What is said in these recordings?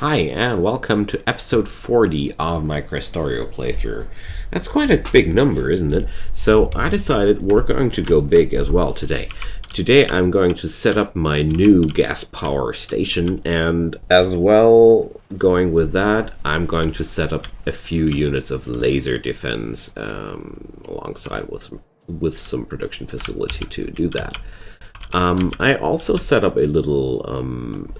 Hi, and welcome to episode 40 of my Krastorio playthrough. That's quite a big number, isn't it? So I decided we're going to go big as well today. Today I'm going to set up my new gas power station, and as well, going with that, I'm going to set up a few units of laser defense alongside with some production facility to do that. I also set up a little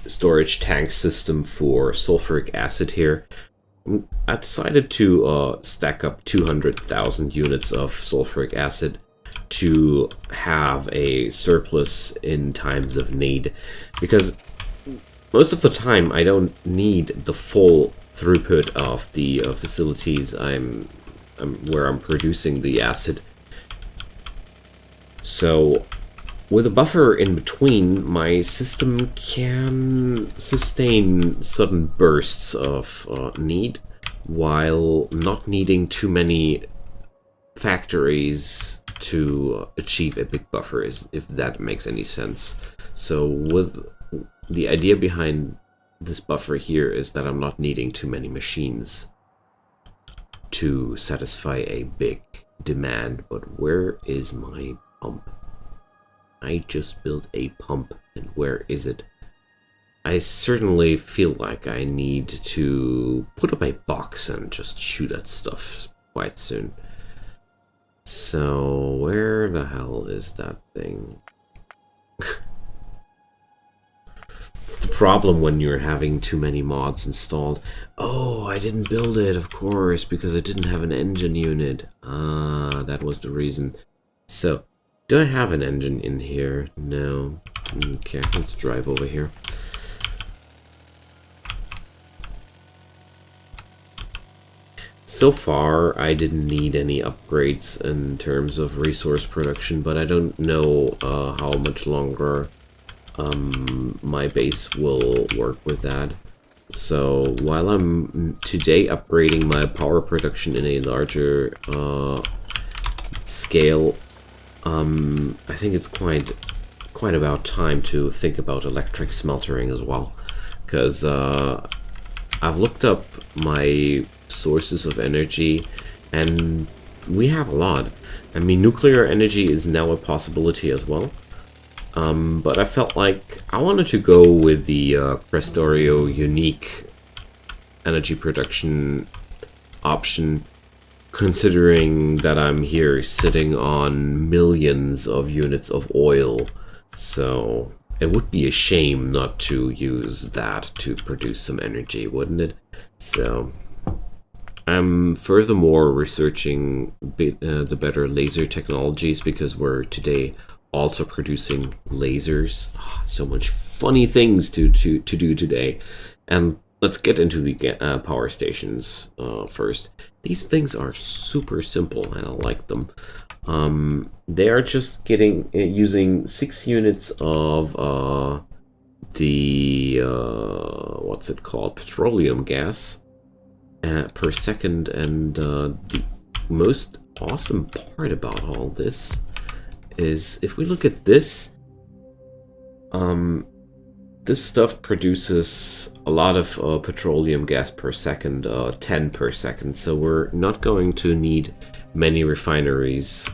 storage tank system for sulfuric acid here. I decided to stack up 200,000 units of sulfuric acid to have a surplus in times of need, because most of the time I don't need the full throughput of the facilities where I'm producing the acid. So with a buffer in between, my system can sustain sudden bursts of need while not needing too many factories to achieve a big buffer, if that makes any sense. So with the idea behind this buffer here is that I'm not needing too many machines to satisfy a big demand. But where is my pump? I just built a pump, and where is it? I certainly feel like I need to put up a box and just shoot at stuff quite soon. So, where the hell is that thing? It's the problem when you're having too many mods installed. Oh, I didn't build it, of course, because I didn't have an engine unit. Ah, that was the reason. So, do I have an engine in here? No. Okay, let's drive over here. So far, I didn't need any upgrades in terms of resource production, but I don't know how much longer my base will work with that. So while I'm today upgrading my power production in a larger scale, I think it's quite about time to think about electric smeltering as well, because I've looked up my sources of energy, and we have a lot. I mean, nuclear energy is now a possibility as well, but I felt like I wanted to go with the Krastorio unique energy production option, considering that I'm here sitting on millions of units of oil. So it would be a shame not to use that to produce some energy, wouldn't it? So I'm furthermore researching the better laser technologies, because we're today also producing lasers. Oh, so much funny things to do today. And let's get into the power stations first. These things are super simple, and I like them. They are just using 6 units of the what's it called, petroleum gas per second. And the most awesome part about all this is, if we look at this, this stuff produces a lot of petroleum gas per second, 10 per second, so we're not going to need many refineries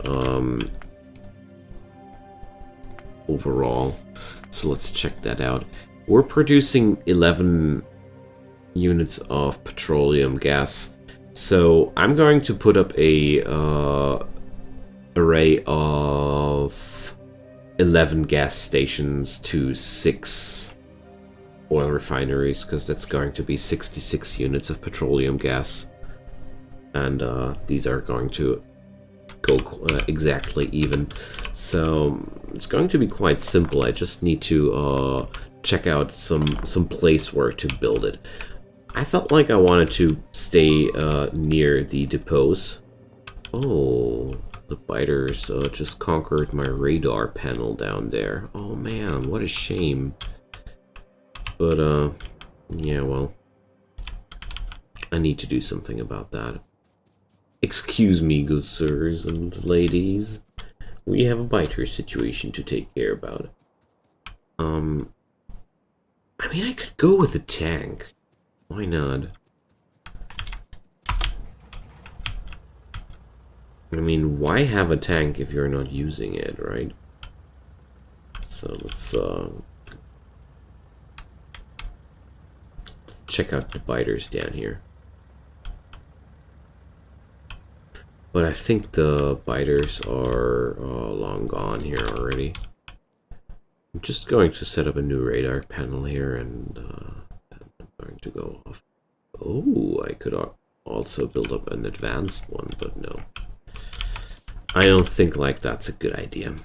overall. So let's check that out. We're producing 11 units of petroleum gas, so I'm going to put up a array of 11 gas stations to 6 oil refineries, because that's going to be 66 units of petroleum gas, and these are going to go exactly even. So it's going to be quite simple. I just need to check out some place where to build it. I felt like I wanted to stay near the depots. Oh, the biters just conquered my radar panel down there. Oh man, what a shame. But yeah, well, I need to do something about that. Excuse me, good sirs and ladies. We have a biter situation to take care about. I'm I mean, I could go with a tank. Why not? I mean, why have a tank if you're not using it, right? So let's check out the biters down here. But I think the biters are long gone here already. I'm just going to set up a new radar panel here, and I'm going to go off. Oh, I could also build up an advanced one, but no. I don't think like that's a good idea.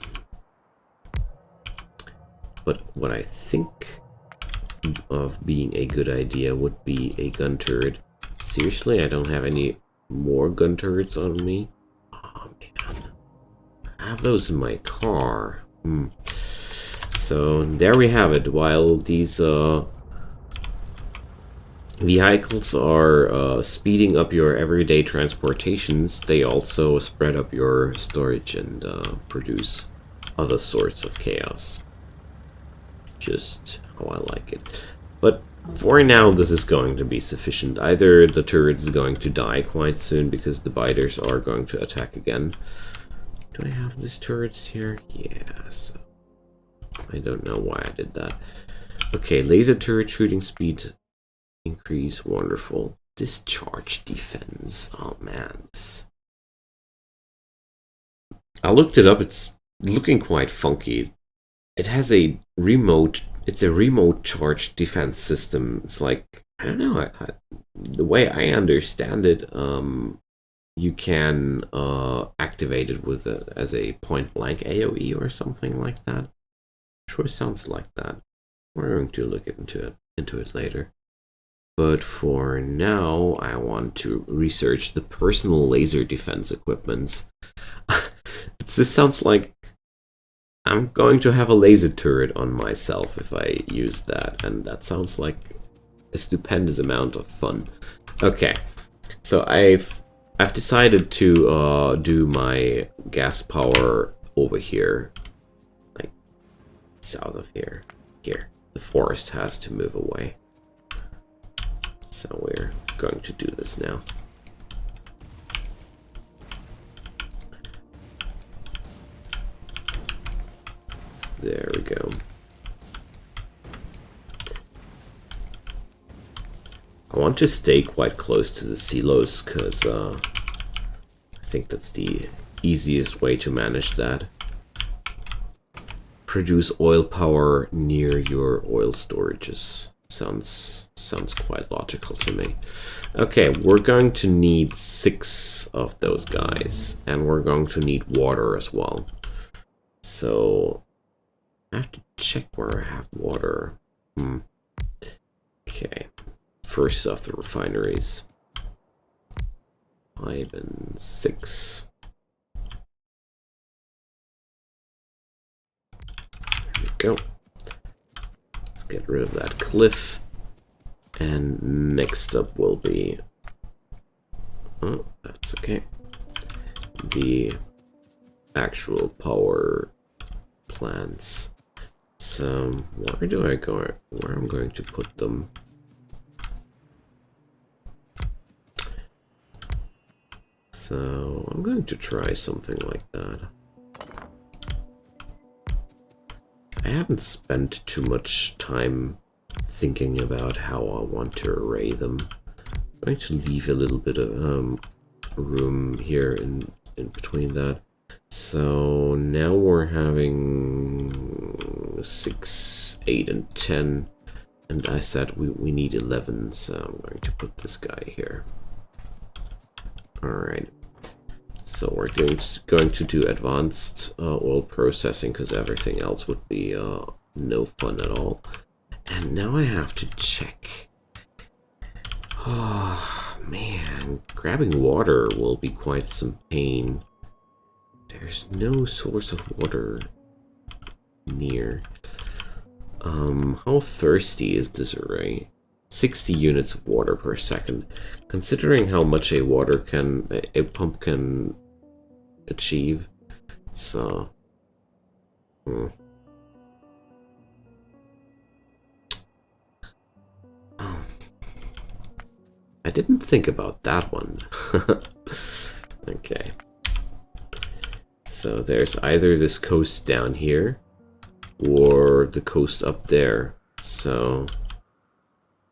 But what I think of being a good idea would be a gun turret. Seriously, I don't have any more gun turrets on me. Oh man, I have those in my car. So there we have it. While these vehicles are speeding up your everyday transportations, they also spread up your storage and produce other sorts of chaos. Just how I like it. But for now, this is going to be sufficient. Either the turret is going to die quite soon because the biters are going to attack again. Do I have these turrets here? Yes. I don't know why I did that. Okay, laser turret shooting speed increase. Wonderful. Discharge defense. Oh man. I looked it up. It's looking quite funky. It has a remote. It's a remote charge defense system. It's like, I don't know. The way I understand it, you can activate it with as a point blank AOE or something like that. Sure sounds like that. We're going to look into it later. But for now, I want to research the personal laser defense equipments. This sounds like I'm going to have a laser turret on myself if I use that, and that sounds like a stupendous amount of fun. Okay, so I've decided to do my gas power over here, like south of here. Here, the forest has to move away. So we're going to do this now. There we go. I want to stay quite close to the silos because I think that's the easiest way to manage that. Produce oil power near your oil storages. Sounds quite logical to me. Okay, we're going to need 6 of those guys, and we're going to need water as well. So I have to check where I have water. Okay, first off, the refineries. 5 and 6. There we go. Let's get rid of that cliff. And next up will be... Oh, that's okay. The actual power plants. So, where do I go? Where I'm going to put them? So, I'm going to try something like that. I haven't spent too much time thinking about how I want to array them. I'm going to leave a little bit of room here in between that. So now we're having 6, 8, and 10, and I said we need 11, so I'm going to put this guy here. Alright, so we're going to do advanced oil processing because everything else would be no fun at all. And now I have to check. Oh man, grabbing water will be quite some pain. There's no source of water near. How thirsty is this array? 60 units of water per second. Considering how much a pump can achieve, so I didn't think about that one. Okay. So there's either this coast down here or the coast up there. So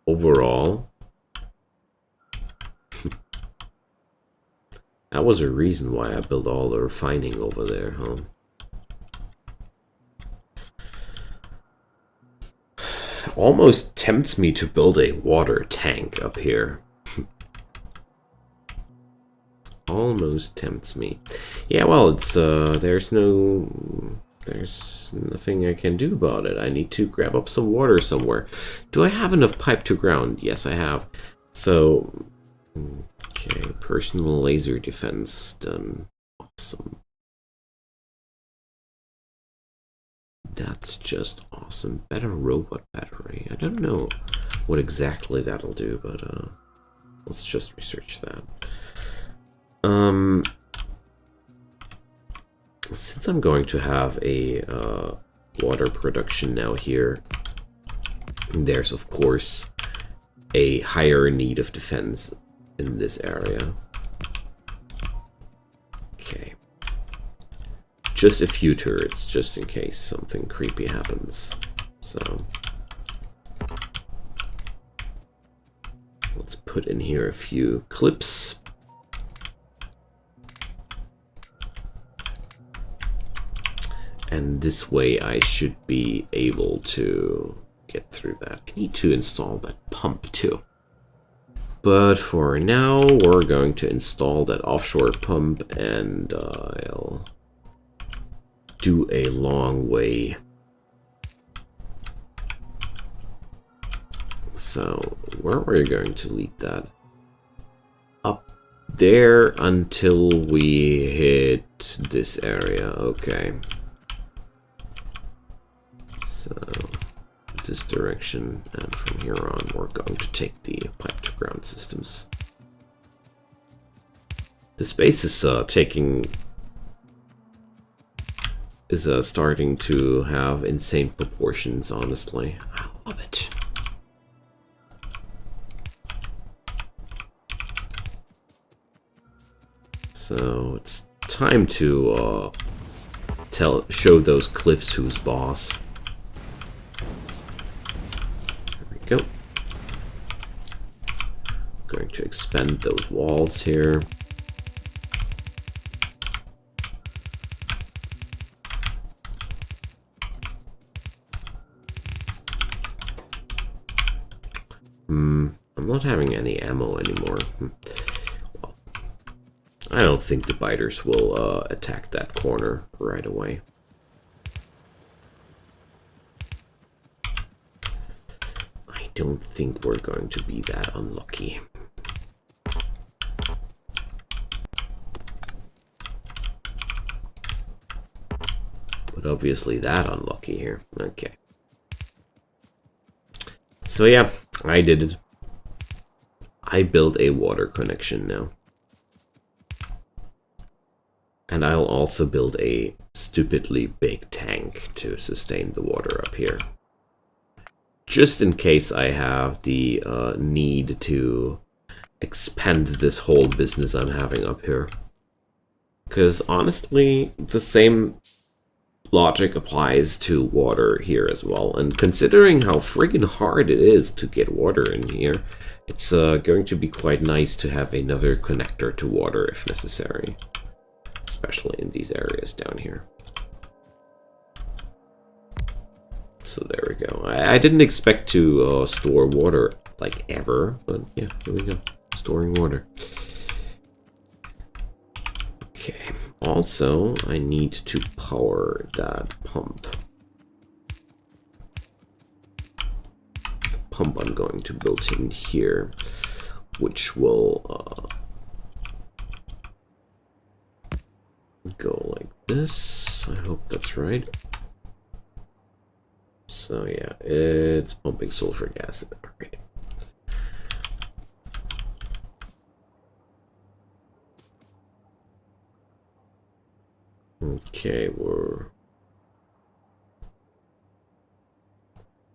overall, that was a reason why I built all the refining over there, huh? Almost tempts me to build a water tank up here. Almost tempts me. Yeah, well, it's there's nothing I can do about it. I need to grab up some water somewhere. Do I have enough pipe to ground? Yes, I have. So, okay, personal laser defense done. Awesome. That's just awesome. Better robot battery. I don't know what exactly that'll do, but let's just research that. Since I'm going to have a water production now here, there's of course a higher need of defense in this area. Okay. Just a few turrets, just in case something creepy happens. So let's put in here a few clips. And this way I should be able to get through that. I need to install that pump too. But for now, we're going to install that offshore pump, and I'll do a long way. So, where are we going to lead that? Up there until we hit this area. Okay. So, this direction, and from here on, we're going to take the pipe to ground systems. The space is starting to have insane proportions, honestly. I love it. So it's time to show those cliffs who's boss. There we go. Going to expand those walls here. I'm not having any ammo anymore. Well, I don't think the biters will attack that corner right away. I don't think we're going to be that unlucky. But obviously that unlucky here. Okay. So yeah, I did it. I built a water connection now. And I'll also build a stupidly big tank to sustain the water up here. Just in case I have the need to expand this whole business I'm having up here. Because honestly, the same logic applies to water here as well. And considering how friggin' hard it is to get water in here, it's going to be quite nice to have another connector to water if necessary. Especially in these areas down here. So there we go. I didn't expect to store water like ever, but yeah, here we go. Storing water. Okay. Also, I need to power that pump. The pump I'm going to build in here, which will go like this. I hope that's right. So yeah, it's pumping sulfur gas. Right. Okay, we're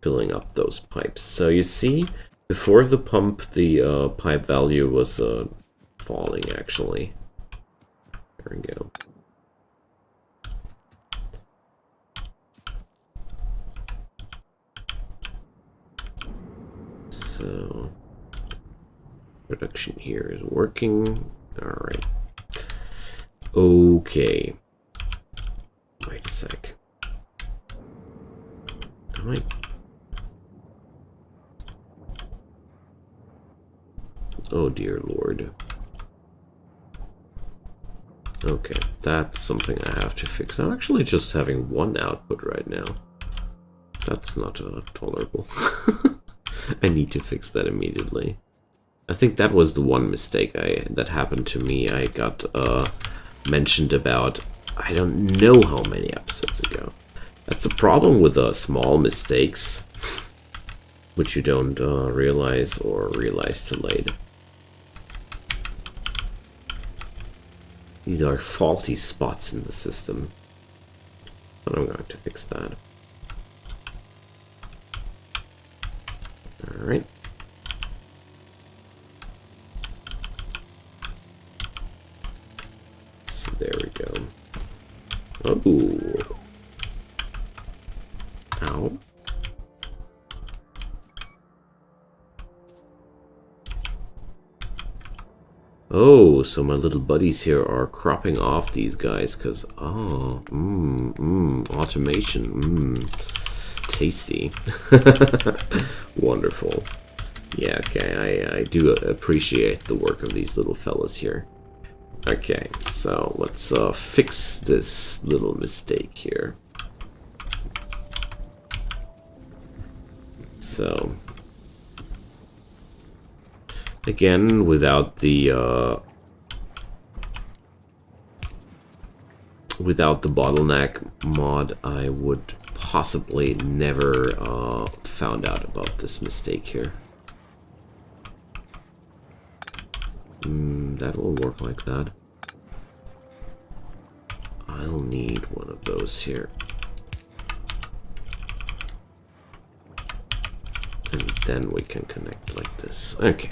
filling up those pipes. So you see, Before the pump, the pipe value was falling, actually. There we go. So, production here is working. Alright. Okay. Wait a sec. Am I... Oh dear lord. Okay, that's something I have to fix. I'm actually just having one output right now. That's not tolerable. I need to fix that immediately. I think that was the one mistake that happened to me. I got mentioned about, I don't know how many episodes ago. That's the problem with small mistakes, which you don't realize or realize too late. These are faulty spots in the system, but I'm going to fix that. Alright. So there we go. Oh. Ow. Oh, so my little buddies here are cropping off these guys, because, oh, automation, tasty. Wonderful. Yeah, okay, I do appreciate the work of these little fellas here. Okay, so let's fix this little mistake here. So, again, without the bottleneck mod, I would possibly never found out about this mistake here. That will work like that. I'll need one of those here. And then we can connect like this. Okay.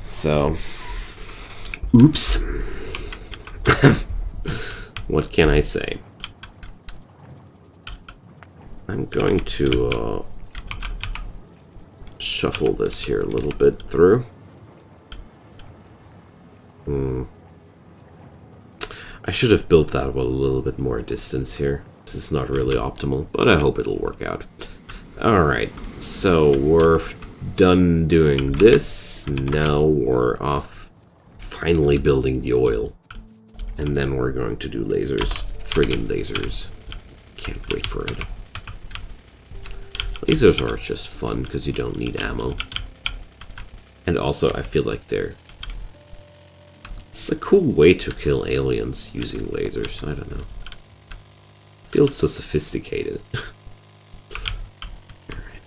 So, oops. What can I say? I'm going to shuffle this here a little bit through. I should have built that with a little bit more distance here. This is not really optimal, but I hope it'll work out. Alright, so we're done doing this. Now we're off finally building the oil. And then we're going to do lasers. Friggin' lasers. Can't wait for it. Lasers are just fun because you don't need ammo. And also, I feel like it's a cool way to kill aliens using lasers. I don't know. Feels so sophisticated. Alright.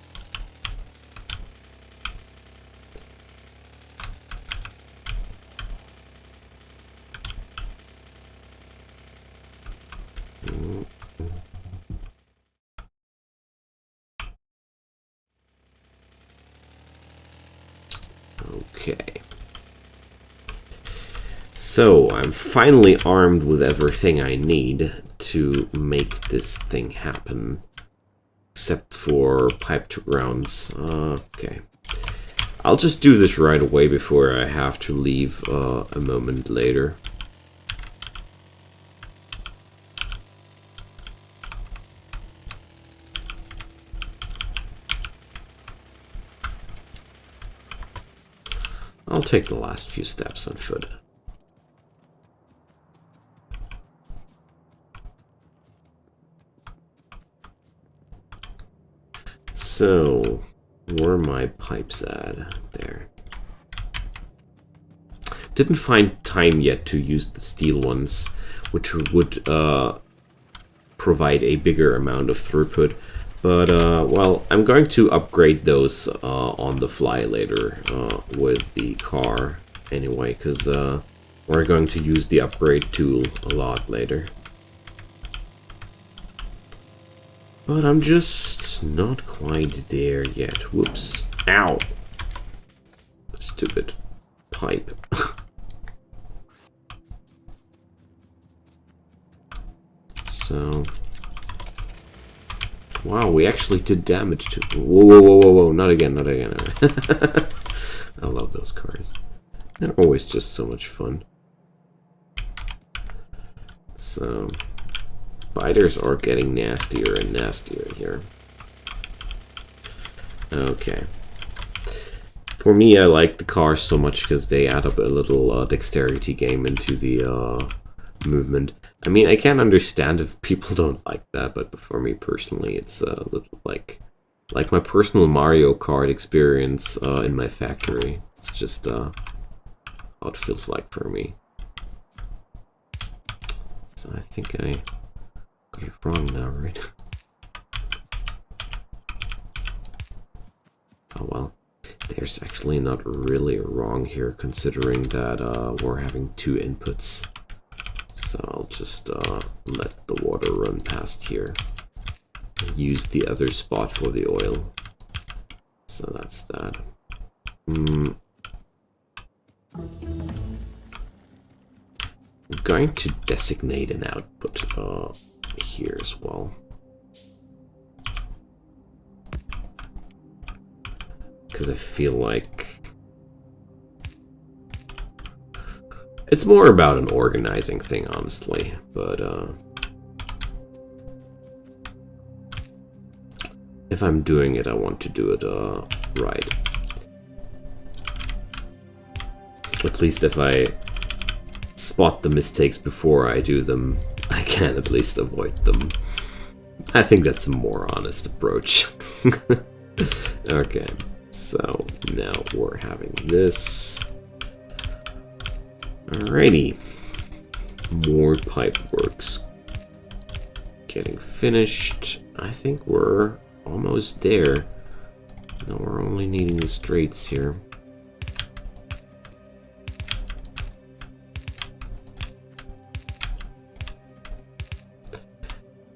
Okay. So, I'm finally armed with everything I need to make this thing happen. Except for piped rounds. Okay. I'll just do this right away before I have to leave a moment later. I'll take the last few steps on foot. So, where are my pipes at? There. Didn't find time yet to use the steel ones, which would provide a bigger amount of throughput. But, well, I'm going to upgrade those on the fly later with the car anyway, because we're going to use the upgrade tool a lot later. But I'm just not quite there yet. Whoops. Ow! Stupid pipe. So... Wow, we actually did damage to... Whoa, whoa, whoa, whoa, whoa. Not again, not again. I love those cars. They're always just so much fun. So... Spiders are getting nastier and nastier here. Okay. For me, I like the cars so much because they add up a little dexterity game into the movement. I mean, I can understand if people don't like that, but for me personally, it's a little like my personal Mario Kart experience in my factory. It's just how it feels like for me. So I think I got it wrong now, right? Oh well. There's actually not really wrong here, considering that we're having two inputs. So I'll just let the water run past here. Use the other spot for the oil. So that's that. I'm going to designate an output here as well. Because I feel like it's more about an organizing thing, honestly. But if I'm doing it, I want to do it right. At least if I spot the mistakes before I do them, I can at least avoid them. I think that's a more honest approach. Okay. So now we're having this. Alrighty. More pipe works getting finished. I think we're almost there. Now we're only needing the straights here.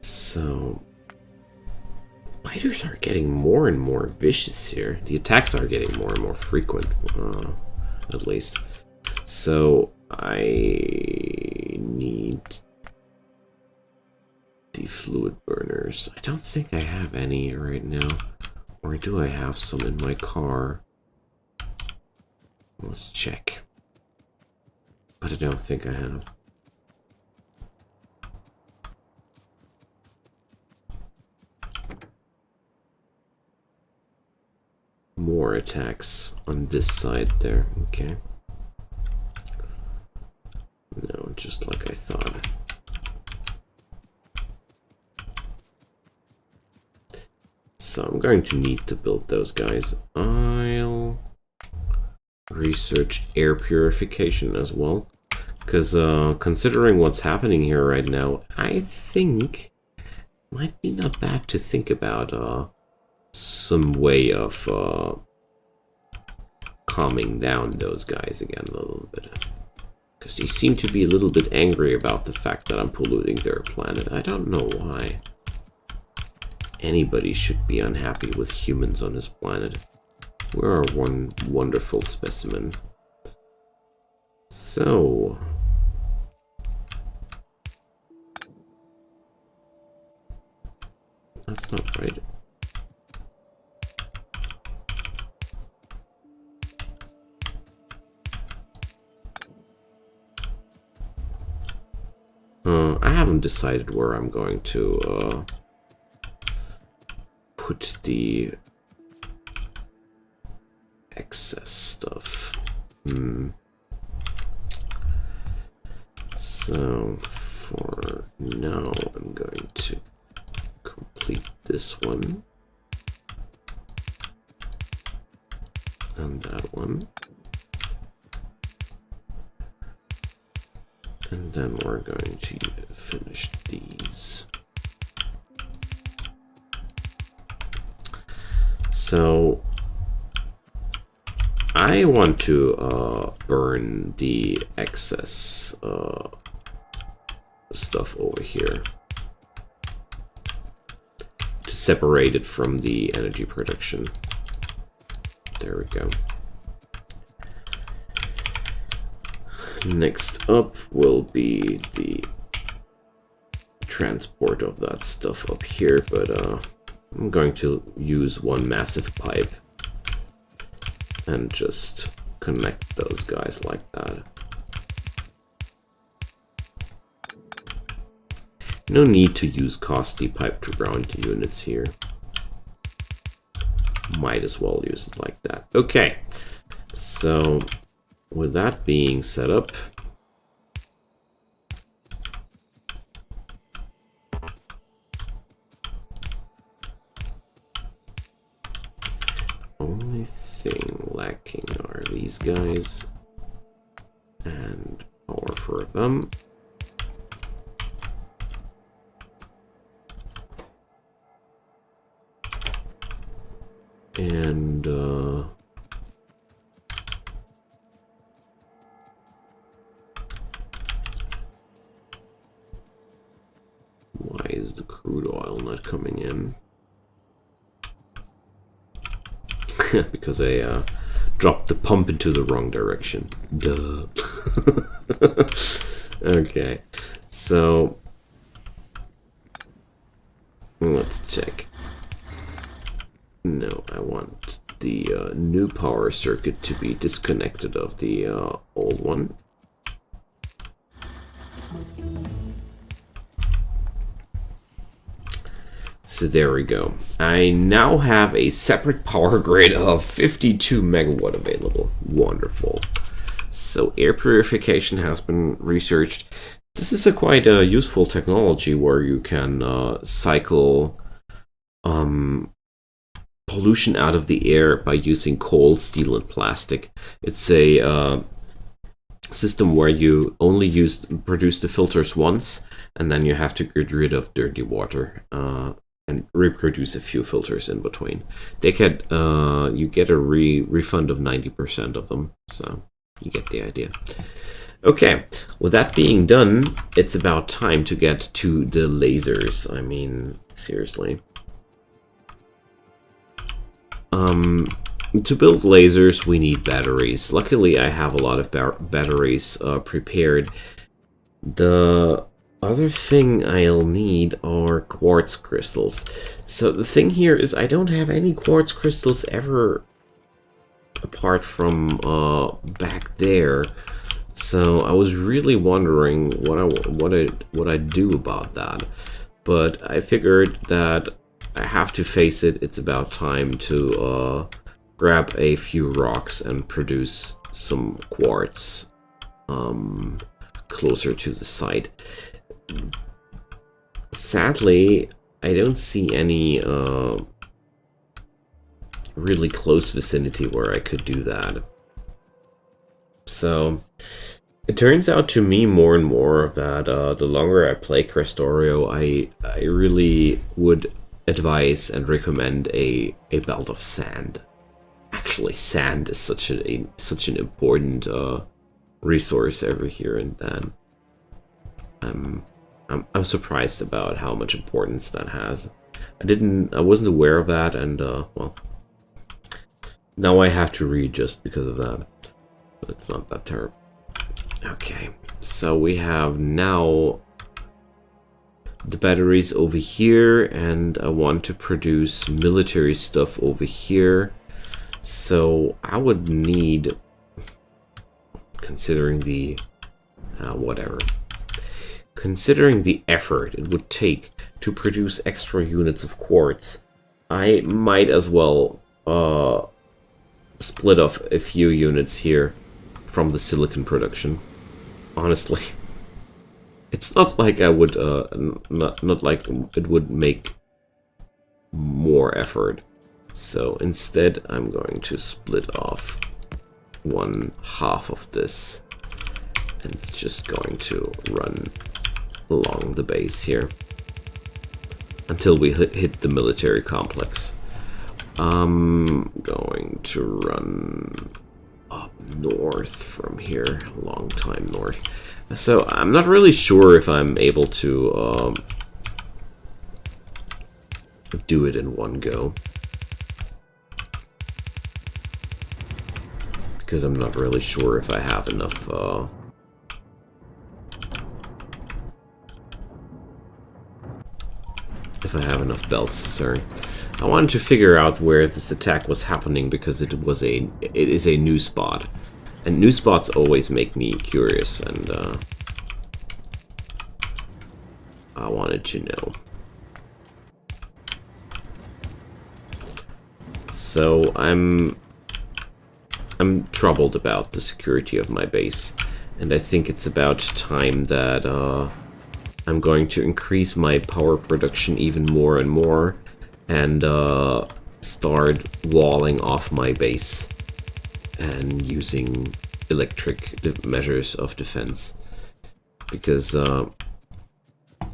So... Spiders are getting more and more vicious here. The attacks are getting more and more frequent, at least. So I need the fluid burners. I don't think I have any right now. Or do I have some in my car? Let's check. But I don't think I have. More attacks on this side there. Okay. No, just like I thought. So I'm going to need to build those guys. I'll research air purification as well. Because considering what's happening here right now, I think it might be not bad to think about some way of calming down those guys again a little bit. Because they seem to be a little bit angry about the fact that I'm polluting their planet. I don't know why. Anybody should be unhappy with humans on this planet. We're one wonderful specimen. So... That's not right. I haven't decided where I'm going to put the excess stuff. So for now, I'm going to complete this one and that one. And then we're going to finish these. So I want to burn the excess stuff over here. separated from the energy production. There we go. Next up will be the transport of that stuff up here, but I'm going to use one massive pipe and just connect those guys like that. No need to use costly pipe to ground units here. Might as well use it like that. Okay, so with that being set up, only thing lacking are these guys and power for them. And why is the crude oil not coming in? Because I dropped the pump into the wrong direction. Duh. Okay, so let's check. No, I want the new power circuit to be disconnected of the old one. So there we go. I now have a separate power grid of 52 megawatt available. Wonderful. So air purification has been researched. This is a quite useful technology where you can cycle pollution out of the air by using coal, steel, and plastic. It's a system where you only produce the filters once, and then you have to get rid of dirty water and reproduce a few filters in between. They get you get a refund of 90% of them, so you get the idea. Okay, with that being done, it's about time to get to the lasers. I mean, seriously. To build lasers, we need batteries. Luckily, I have a lot of batteries prepared. The other thing I'll need are quartz crystals. So the thing here is I don't have any quartz crystals ever apart from back there. So I was really wondering what I'd do about that. But I figured that I have to face it, it's about time to grab a few rocks and produce some quartz closer to the site. Sadly, I don't see any really close vicinity where I could do that. So it turns out to me more and more that the longer I play Krastorio, I really would advise and recommend a belt of sand. Actually, sand is such an important resource every here and then. I'm surprised about how much importance that has. I wasn't aware of that, and well, now I have to read just because of that. But it's not that terrible. Okay, so we have now the batteries over here, and I want to produce military stuff over here. So I would need, considering the considering the effort it would take to produce extra units of quartz, I might as well split off a few units here from the silicon production. Honestly, it's not like I would not like it would make more effort. So instead, I'm going to split off 1/2 of this, and it's just going to run along the base here until we hit the military complex. I'm going to run up north from here, a long time north. So I'm not really sure if I'm able to do it in one go. Because I'm not really sure if I have enough belts, sorry. I wanted to figure out where this attack was happening because it is a new spot. And new spots always make me curious, and I wanted to know. So I'm troubled about the security of my base, and I think it's about time that I'm going to increase my power production even more and more, and start walling off my base and using electric measures of defense. Because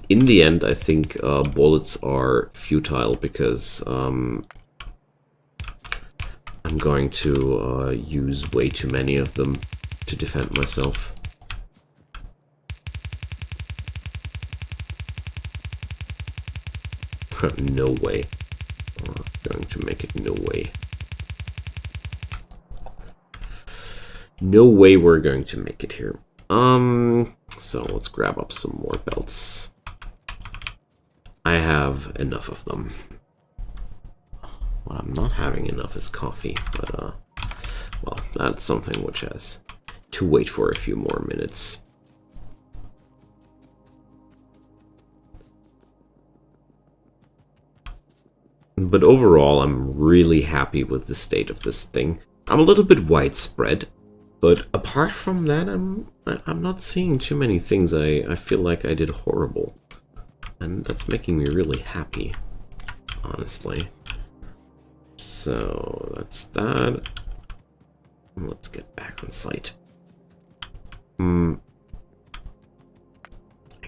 in the end, I think bullets are futile, because I'm going to use way too many of them to defend myself. No way. I'm going to make it no way. No way we're going to make it here. So let's grab up some more belts. I have enough of them. What I'm not having enough is coffee, but well, that's something which has to wait for a few more minutes. But overall, I'm really happy with the state of this thing. I'm a little bit widespread, but apart from that, I'm not seeing too many things I feel like I did horrible. And that's making me really happy, honestly. So that's that. Let's get back on site. I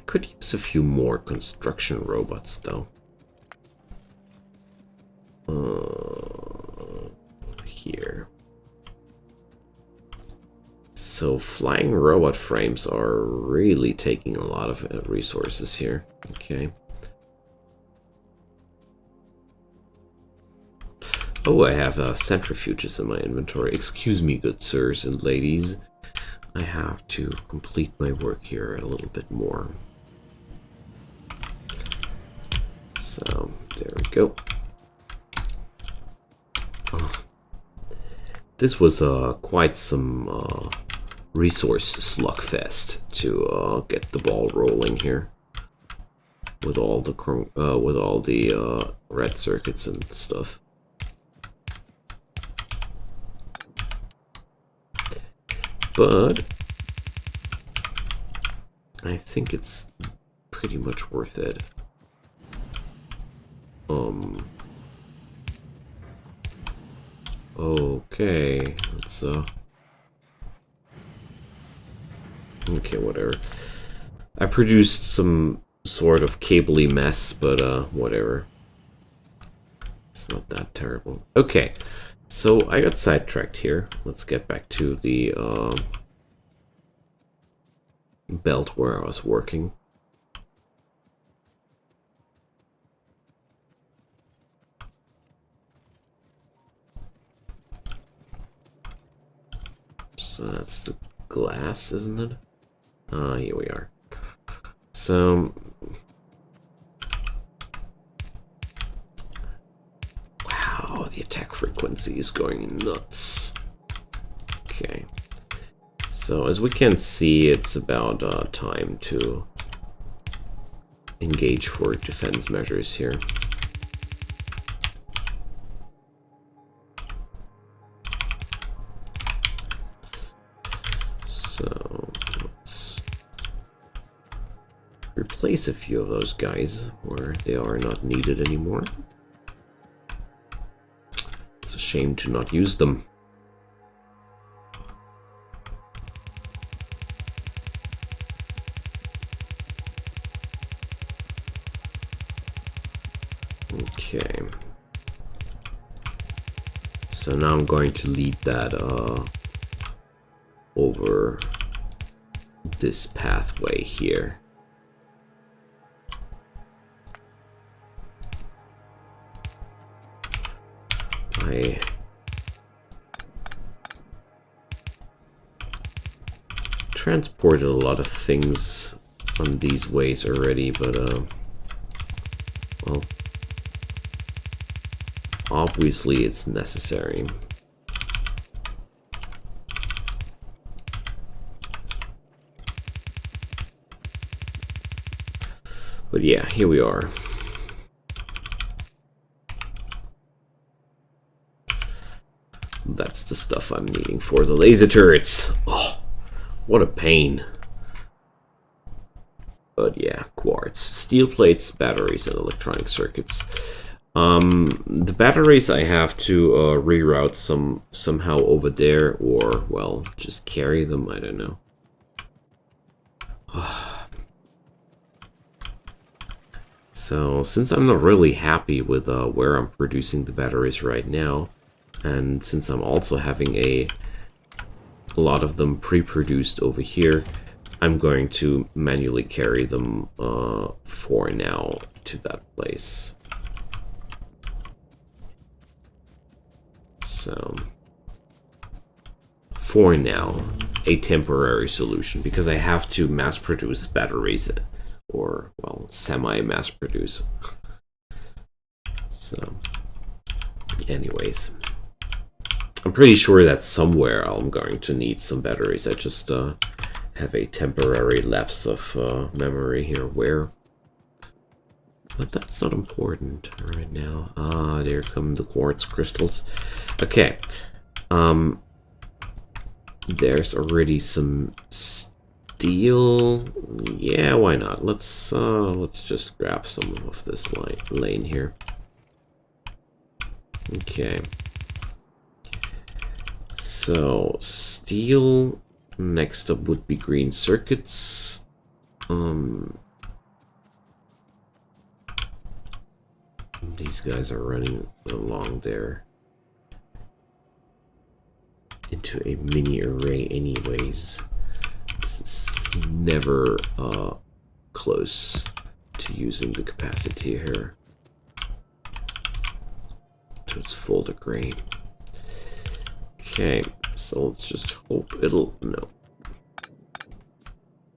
could use a few more construction robots, though. Here. So flying robot frames are really taking a lot of resources here. Okay. Oh, I have centrifuges in my inventory. Excuse me, good sirs and ladies. I have to complete my work here a little bit more. So, there we go. This was quite some resource slugfest to get the ball rolling here. With all the red circuits and stuff. But I think it's pretty much worth it. Okay, let's okay, whatever. I produced some sort of cabley mess, but whatever. It's not that terrible. Okay. So I got sidetracked here. Let's get back to the belt where I was working. So that's the glass, isn't it? Here we are. So wow, the attack frequency is going nuts. Okay. So as we can see, it's about time to engage for defense measures here. So let's replace a few of those guys where they are not needed anymore. It's a shame to not use them. Okay. So now I'm going to lead that over this pathway here. I transported a lot of things on these ways already, but well, obviously it's necessary. But yeah, here we are. That's the stuff I'm needing for the laser turrets. Oh, what a pain. But yeah, quartz, steel plates, batteries, and electronic circuits. The batteries I have to reroute somehow over there, or well, just carry them. I don't know. So since I'm not really happy with where I'm producing the batteries right now, and since I'm also having a lot of them pre-produced over here, I'm going to manually carry them for now to that place. So, for now, a temporary solution, because I have to mass produce batteries, or, well, semi-mass produce. So, anyways, I'm pretty sure that somewhere I'm going to need some batteries. I just have a temporary lapse of memory here where. But that's not important right now. Ah, there come the quartz crystals. Okay. There's already some steel. Yeah, why not? Let's just grab some of this lane here. Okay. So, steel. Next up would be green circuits. These guys are running along there into a mini array anyways. It's never close to using the capacity here to its full degree. Okay, so let's just hope it'll... no.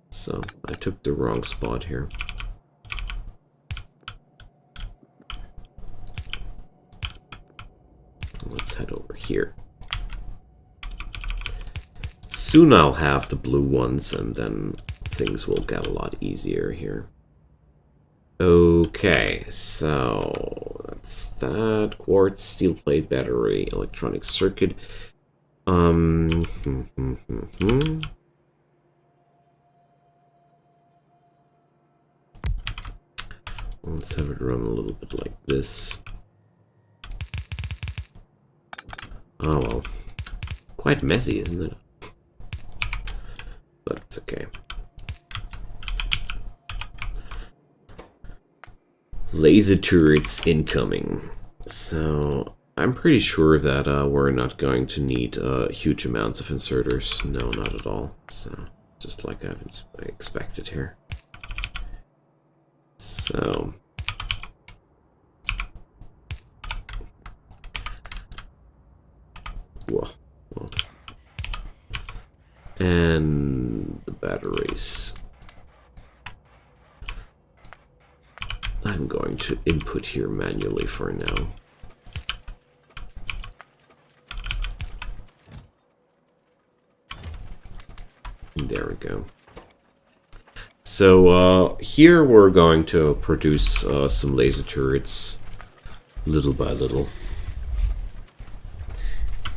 So, I took the wrong spot here. Let's head over here. Soon I'll have the blue ones, and then things will get a lot easier here. Okay, so that's that. Quartz, steel plate, battery, electronic circuit. Let's have it run a little bit like this. Oh well, quite messy, isn't it? But it's okay. Laser turrets incoming. So I'm pretty sure that we're not going to need huge amounts of inserters. No, not at all. So just like I've expected here. So whoa. And the batteries. I'm going to input here manually for now. There we go. So here we're going to produce some laser turrets little by little.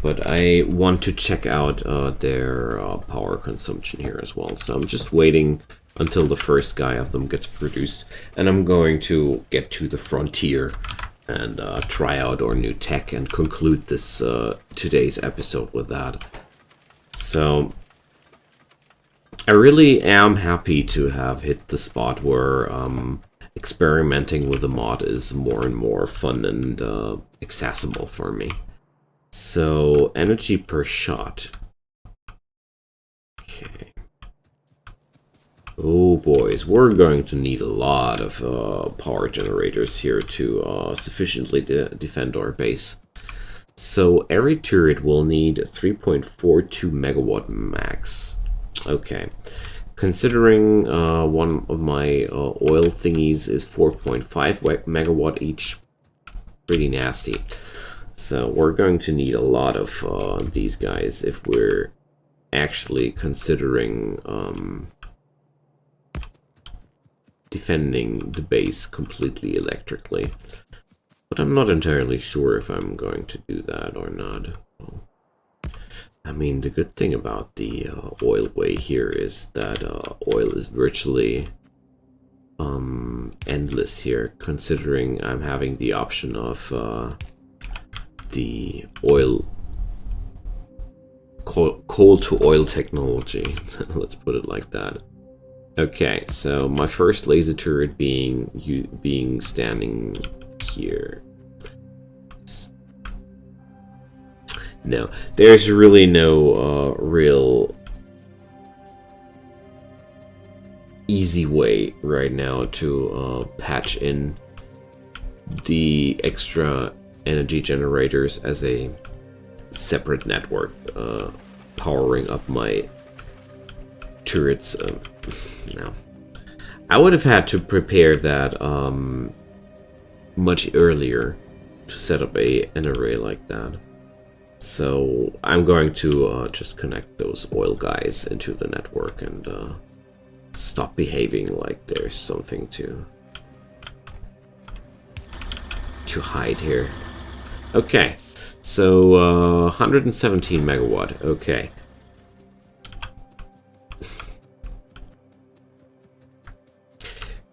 But I want to check out their power consumption here as well. So I'm just waiting until the first guy of them gets produced. And I'm going to get to the frontier and try out our new tech and conclude this today's episode with that. So I really am happy to have hit the spot where experimenting with the mod is more and more fun and accessible for me. So, energy per shot. Okay. Oh boys, we're going to need a lot of power generators here to sufficiently defend our base. So every turret will need 3.42 megawatt max. Okay. Considering one of my oil thingies is 4.5 megawatt each, pretty nasty. So we're going to need a lot of these guys if we're actually considering defending the base completely electrically. But I'm not entirely sure if I'm going to do that or not. I mean, the good thing about the oil way here is that oil is virtually endless here, considering I'm having the option of the oil coal to oil technology. Let's put it like that. Okay, so my first laser turret being standing here. No, there's really no real easy way right now to patch in the extra energy generators as a separate network, powering up my turrets. No, I would have had to prepare that much earlier to set up an array like that. So I'm going to just connect those oil guys into the network and stop behaving like there's something to hide here. Okay, so 117 megawatt. Okay.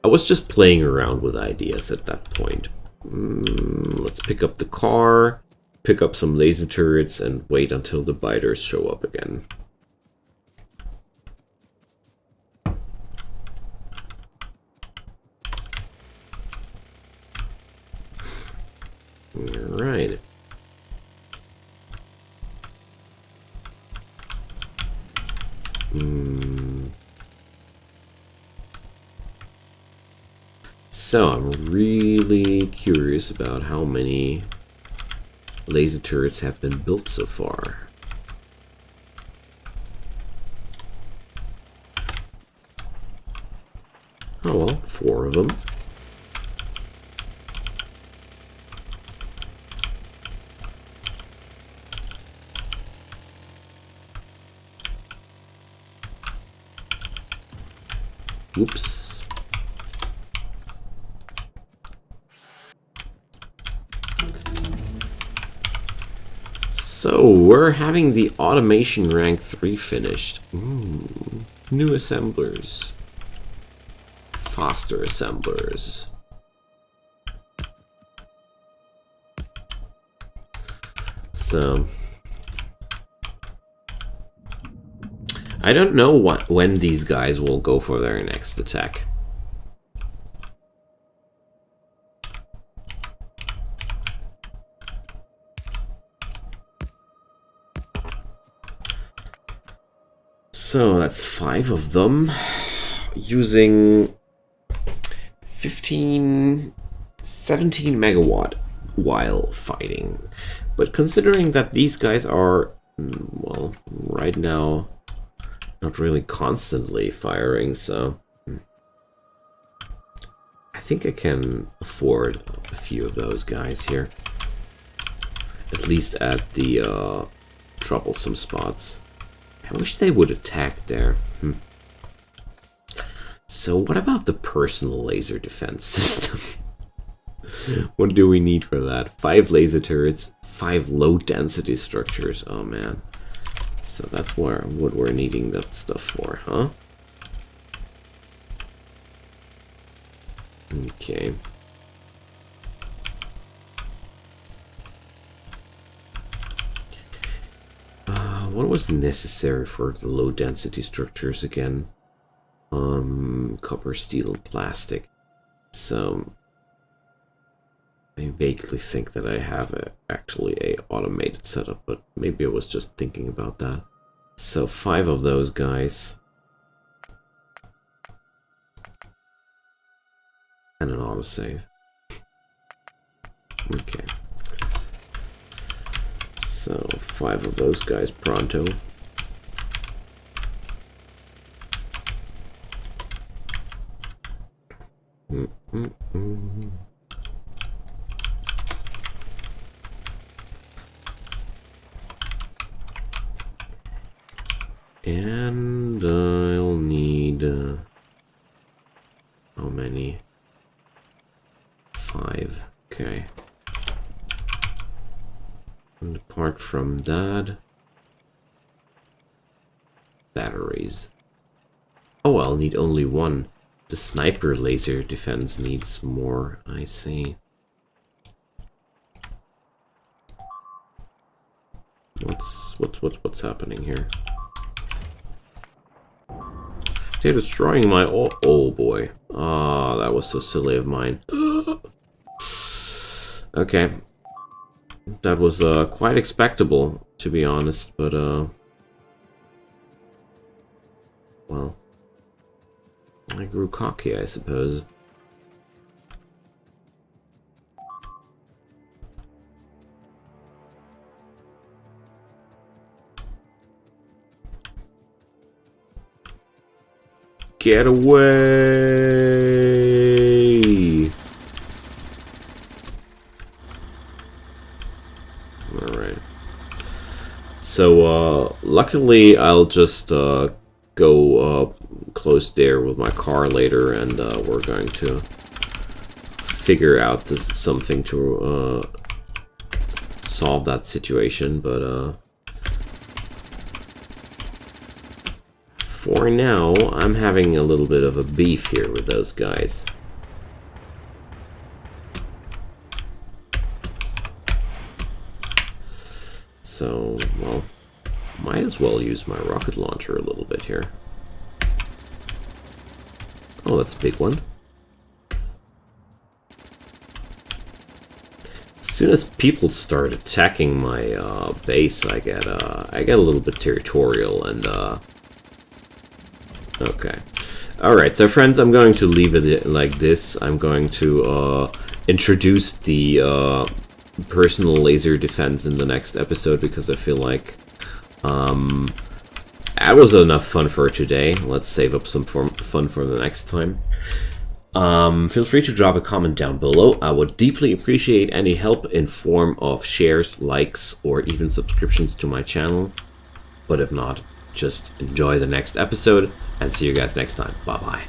I was just playing around with ideas at that point. Let's pick up the car, pick up some laser turrets, and wait until the biters show up again. Alright. So I'm really curious about how many laser turrets have been built so far. Oh well, 4 of them. Whoops. So we're having the automation rank 3 finished. New assemblers. Faster assemblers. So I don't know when these guys will go for their next attack. So that's 5 of them using 17 megawatt while fighting. But considering that these guys are, well, right now not really constantly firing, so I think I can afford a few of those guys here. At least at the troublesome spots. I wish they would attack there. So what about the personal laser defense system? What do we need for that? 5 laser turrets, 5 low density structures. Oh man. So that's what we're needing that stuff for, huh? Okay. What was necessary for the low density structures again? Copper, steel, plastic. So I vaguely think that I have actually a automated setup, but maybe I was just thinking about that. So 5 of those guys. And an autosave. Okay. So 5 of those guys pronto. And I'll need how many? 5. Okay. And apart from that, batteries. Oh, I'll need only 1. The sniper laser defense needs more, I see. What's happening here? They're destroying my oh boy. Ah, that was so silly of mine. Okay. That was quite expectable, to be honest, but well, I grew cocky, I suppose. Get away! Alright. So, luckily, I'll just go close there with my car later, and we're going to figure out something to solve that situation, but for now, I'm having a little bit of a beef here with those guys. So, well, might as well use my rocket launcher a little bit here. Oh, that's a big one. As soon as people start attacking my base, I get a little bit territorial and okay. Alright, so friends, I'm going to leave it like this. I'm going to introduce the personal laser defense in the next episode because I feel like that was enough fun for today. Let's save up some fun for the next time. Feel free to drop a comment down below. I would deeply appreciate any help in form of shares, likes, or even subscriptions to my channel. But if not, just enjoy the next episode and see you guys next time. Bye bye.